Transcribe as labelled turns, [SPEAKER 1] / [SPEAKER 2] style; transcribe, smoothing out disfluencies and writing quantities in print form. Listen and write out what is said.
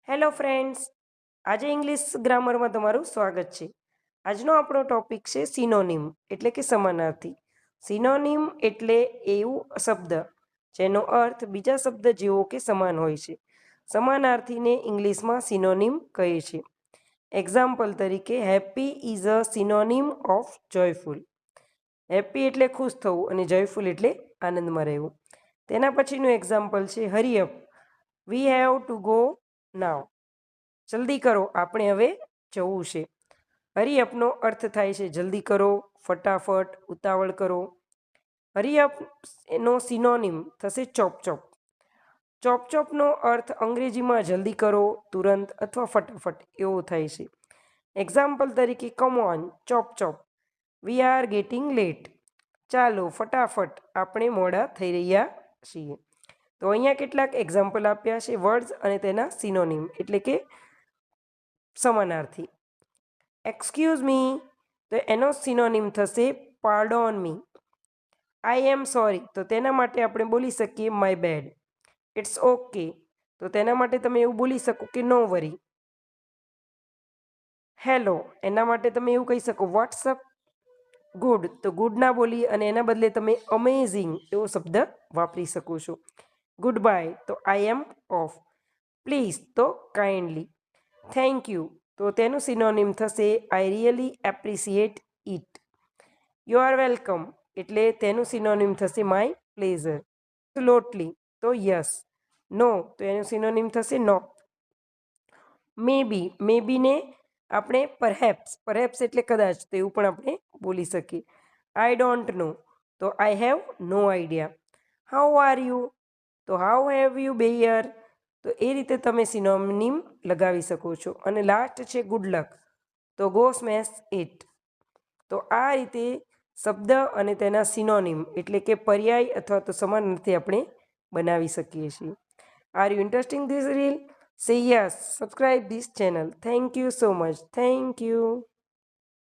[SPEAKER 1] Hello friends, આજે English ગ્રામરમાં તમારું સ્વાગત છે. આજનો આપણો ટોપિક છે સિનોનિમ એટલે કે સમાનાર્થી. સિનોનિમ એટલે એવું શબ્દ જેનો અર્થ બીજા શબ્દ જેવો કે સમાન હોય છે. સમાનાર્થીને ઇંગ્લિશમાં સિનોનિમ કહે છે. એક્ઝામ્પલ તરીકે happy is a synonym of joyful. Happy એટલે ખુશ થવું અને જોયફુલ એટલે આનંદમાં રહેવું. તેના પછીનું એક્ઝામ્પલ છે hurry up, we have to go now. જલ્દી કરો, આપણે હવે જવું છે. હરી અપનો અર્થ થાય છે જલ્દી કરો, ફટાફટ, ઉતાવળ કરો. હરી અપ એનો સિનોનિમ થશે ચોપ ચોપ. ચોપ ચોપનો અર્થ અંગ્રેજીમાં જલ્દી કરો, તુરંત અથવા ફટાફટ એવો થાય છે. એક્ઝામ્પલ તરીકે come on, chop chop, we are getting late. ચાલો ફટાફટ, આપણે મોડા થઈ રહ્યા છીએ. તો અહીંયા કેટલાક એક્ઝામ્પલ આપ્યા છે વર્ડ્સ અને તેના સિનોનિમ એટલે કે સમાનાર્થી. એક્સક્યુઝ મી, તો એનો સિનોનિમ થશે પાર્ડોન મી. આઈ એમ સોરી, તો તેના માટે આપણે બોલી શકીએ માય બેડ. ઇટ્સ ઓકે, તો તેના માટે તમે એવું બોલી શકો કે નો વરી. હેલો, એના માટે તમે એવું કહી શકો વોટ્સઅપ. ગુડ, તો ગુડ ના બોલી અને એના બદલે તમે અમેઝિંગ એવો શબ્દ વાપરી શકો છો. ગુડ બાય, તો આઈ એમ ઓફ. પ્લીઝ, તો કાઇન્ડલી. થેન્ક યુ, તો તેનું સિનોનિમ થશે I really appreciate it. You are welcome, એટલે તેનું સિનોનિમ થશે માય પ્લેઝર. એબ્સોલ્યુટલી, તો યસ. નો, તો એનું સિનોનિમ થશે નો. મે બીને આપણે પરહેપ્સ એટલે કદાચ, તો એવું પણ આપણે બોલી શકીએ. આઈ ડોન્ટ નો, તો I have no idea. How are you, તો હાઉ હેવ યુ બેયર. તો એ રીતે તમે સિનોનિમ લગાવી શકો છો. અને લાસ્ટ છે ગુડ લક, તો ગો સ્મેશ ઇટ. તો આ રીતે શબ્દ અને તેના સિનોનિમ એટલે કે પર્યાય અથવા તો સમાનાર્થી આપણે બનાવી શકીએ છીએ. Are you interesting this reel? Say yes, subscribe this channel. Thank you so much. Thank you.